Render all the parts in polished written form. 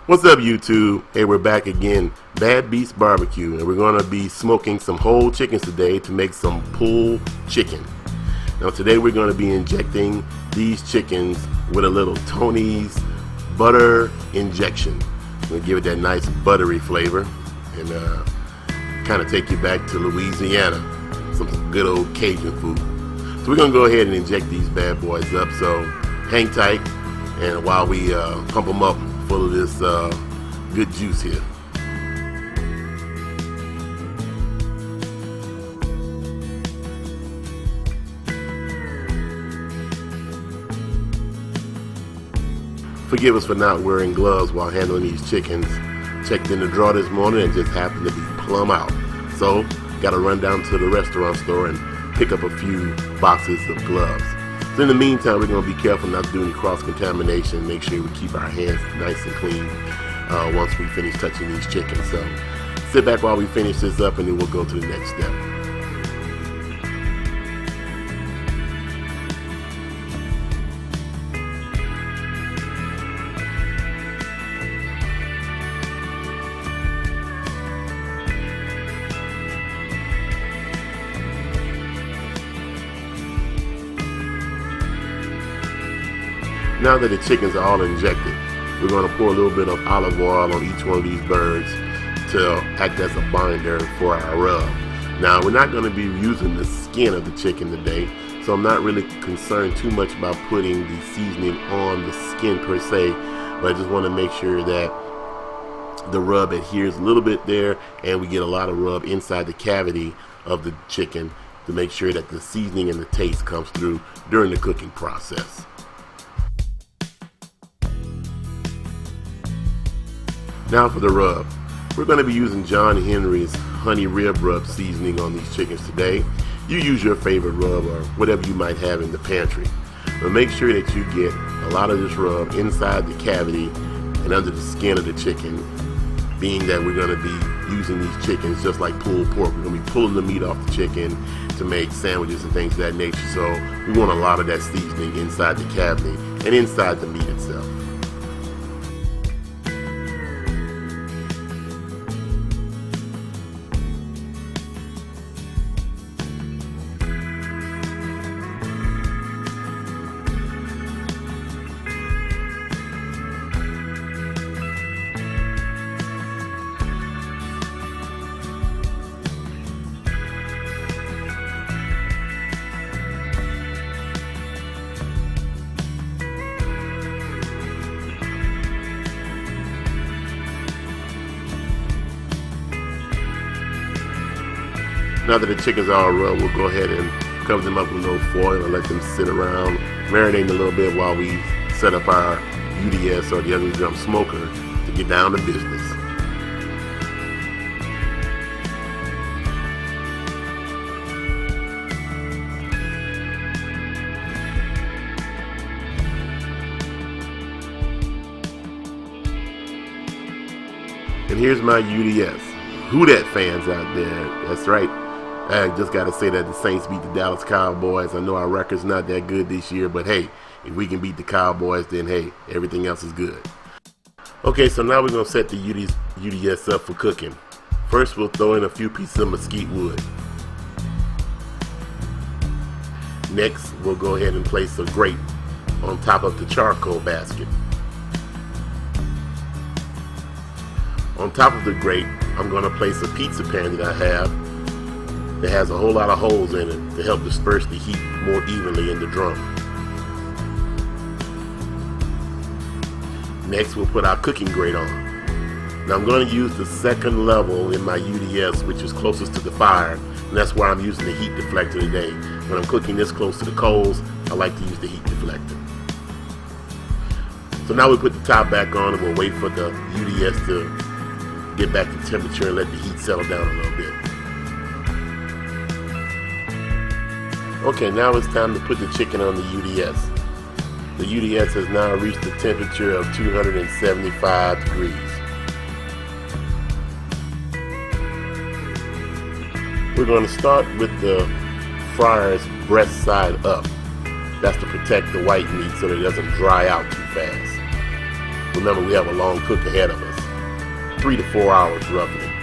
What's up, YouTube? Hey, we're back again, Bad Beast Barbecue, and we're going to be smoking some whole chickens today to make some pulled chicken. Now today we're going to be injecting these chickens with a little Tony's butter injection. I'm going to give it that nice buttery flavor and kind of take you back to Louisiana, some good old Cajun food. So we're going to go ahead and inject these bad boys up, so hang tight, and while we pump them up full of this good juice here. Forgive us for not wearing gloves while handling these chickens. Checked in the drawer this morning and just happened to be plumb out. So, got to run down to the restaurant store and pick up a few boxes of gloves. So in the meantime, we're going to be careful not to do any cross-contamination. Make sure we keep our hands nice and clean once we finish touching these chickens. So sit back while we finish this up and then we'll go to the next step. Now that the chickens are all injected, we're going to pour a little bit of olive oil on each one of these birds to act as a binder for our rub. Now, we're not going to be using the skin of the chicken today, so I'm not really concerned too much about putting the seasoning on the skin per se, but I just want to make sure that the rub adheres a little bit there and we get a lot of rub inside the cavity of the chicken to make sure that the seasoning and the taste comes through during the cooking process. Now for the rub. We're going to be using John Henry's honey rib rub seasoning on these chickens today. You use your favorite rub or whatever you might have in the pantry. But make sure that you get a lot of this rub inside the cavity and under the skin of the chicken, being that we're going to be using these chickens just like pulled pork. We're going to be pulling the meat off the chicken to make sandwiches and things of that nature. So we want a lot of that seasoning inside the cavity and inside the meat itself. Now that the chickens are all rubbed, we'll go ahead and cover them up with a little foil and let them sit around, marinating a little bit while we set up our UDS or the ugly drum smoker to get down to business. And here's my UDS. Who dat fans out there? That's right. I just got to say that the Saints beat the Dallas Cowboys. I know our record's not that good this year, but hey, if we can beat the Cowboys, then hey, everything else is good. Okay, so now we're going to set the UDS up for cooking. First, we'll throw in a few pieces of mesquite wood. Next, we'll go ahead and place a grape on top of the charcoal basket. On top of the grape, I'm going to place a pizza pan that I have that has a whole lot of holes in it to help disperse the heat more evenly in the drum. Next, we'll put our cooking grate on. Now I'm going to use the second level in my UDS, which is closest to the fire, and that's why I'm using the heat deflector today. When I'm cooking this close to the coals, I like to use the heat deflector. So now we put the top back on and we'll wait for the UDS to get back to temperature and let the heat settle down a little bit. Okay, now it's time to put the chicken on the UDS. The UDS has now reached the temperature of 275 degrees. We're going to start with the fryer's breast side up. That's to protect the white meat so that it doesn't dry out too fast. Remember, we have a long cook ahead of us, 3 to 4 hours roughly.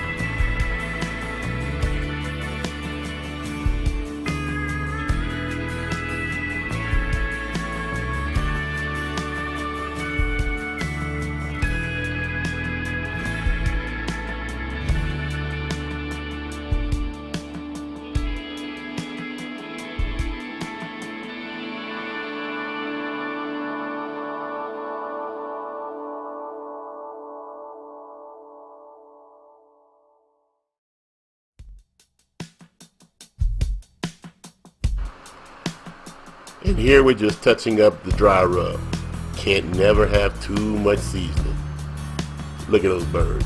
And here we're just touching up the dry rub. Can't never have too much seasoning. Look at those birds.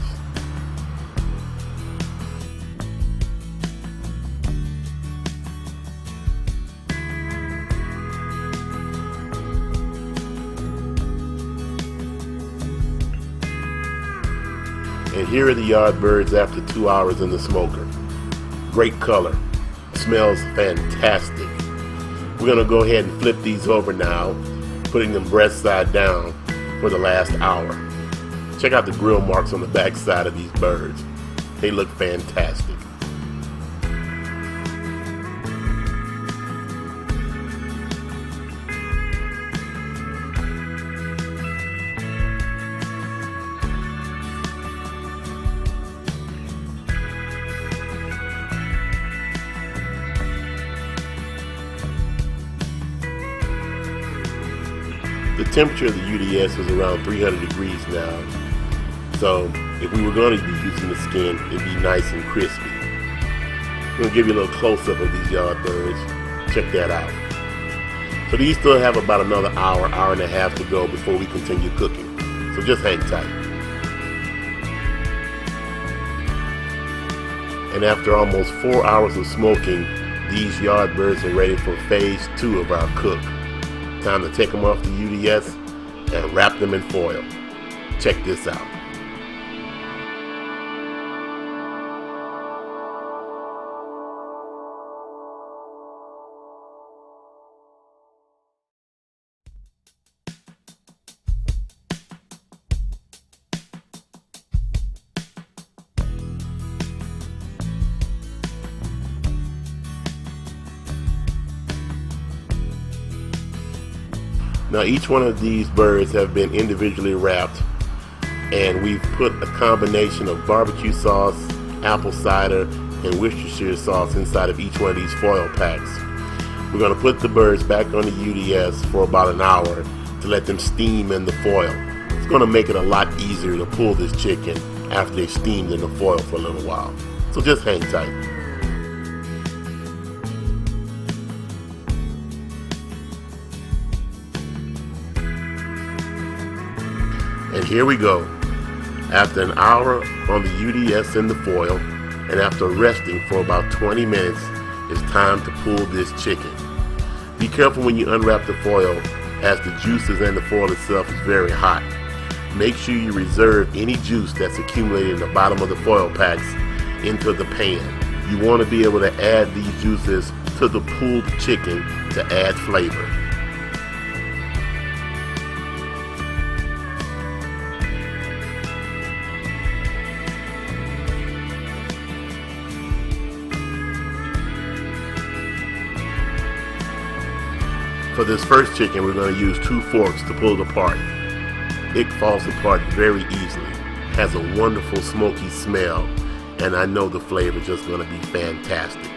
And here are the yard birds after 2 hours in the smoker. Great color. Smells fantastic. We're going to go ahead and flip these over now, putting them breast side down for the last hour. Check out the grill marks on the back side of these birds. They look fantastic. The temperature of the UDS is around 300 degrees now, so if we were going to be using the skin, it'd be nice and crispy. I'm going to give you a little close-up of these yard birds. Check that out. So these still have about another hour, hour and a half to go before we continue cooking, so just hang tight. And after almost 4 hours of smoking, these yard birds are ready for phase 2 of our cook. Time to take them off the UDS and wrap them in foil. Check this out. Now each one of these birds have been individually wrapped, and we've put a combination of barbecue sauce, apple cider, and Worcestershire sauce inside of each one of these foil packs. We're going to put the birds back on the UDS for about an hour to let them steam in the foil. It's going to make it a lot easier to pull this chicken after they've steamed in the foil for a little while. So just hang tight. And here we go. After an hour on the UDS in the foil, and after resting for about 20 minutes, it's time to pull this chicken. Be careful when you unwrap the foil, as the juices and the foil itself is very hot. Make sure you reserve any juice that's accumulated in the bottom of the foil packs into the pan. You want to be able to add these juices to the pulled chicken to add flavor. For this first chicken, we're going to use 2 forks to pull it apart. It falls apart very easily, has a wonderful smoky smell, and I know the flavor is just going to be fantastic.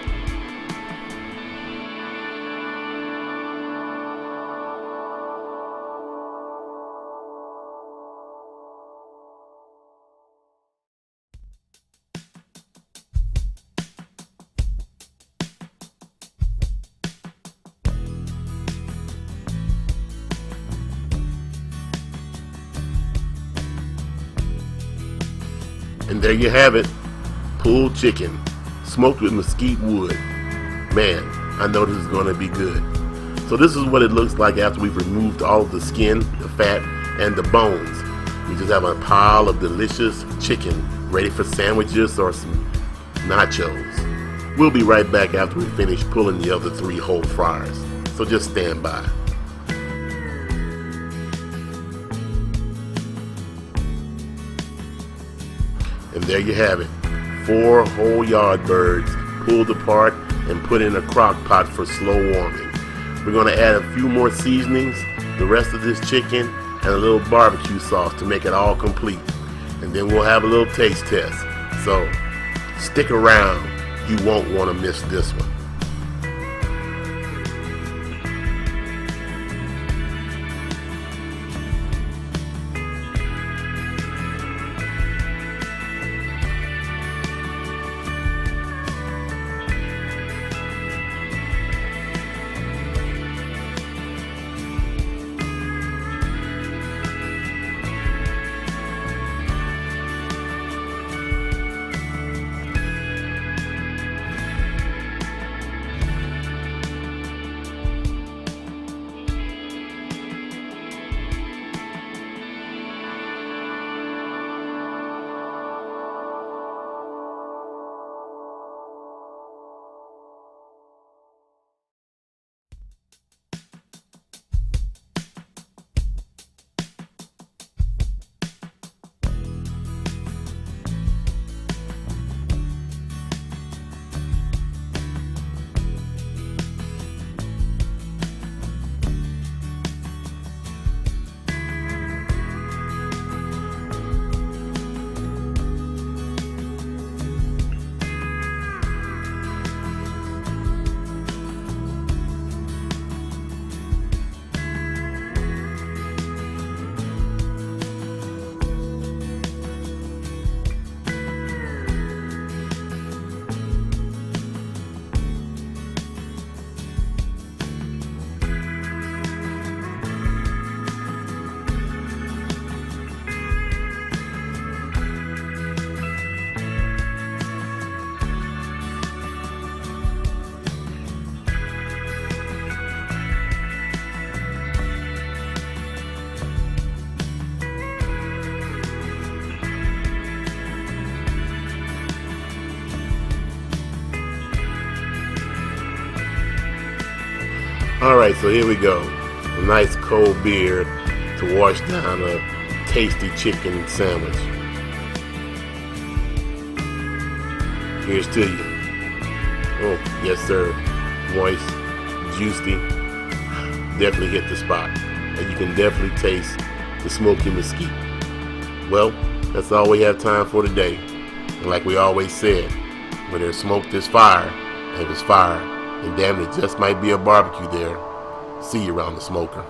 And there you have it, pulled chicken, smoked with mesquite wood. Man, I know this is going to be good. So this is what it looks like after we've removed all of the skin, the fat, and the bones. We just have a pile of delicious chicken ready for sandwiches or some nachos. We'll be right back after we finish pulling the other 3 whole fryers. So just stand by. And there you have it. 4 whole yard birds pulled apart and put in a crock pot for slow warming. We're going to add a few more seasonings, the rest of this chicken, and a little barbecue sauce to make it all complete. And then we'll have a little taste test. So stick around. You won't want to miss this one. Alright, so here we go. A nice cold beer to wash down a tasty chicken sandwich. Here's to you. Oh, yes sir. Moist, juicy. Definitely hit the spot. And you can definitely taste the smoky mesquite. Well, that's all we have time for today. And like we always said, when there's smoke, there's fire. And if it's fire, and damn it, just might be a barbecue there. See you around the smoker.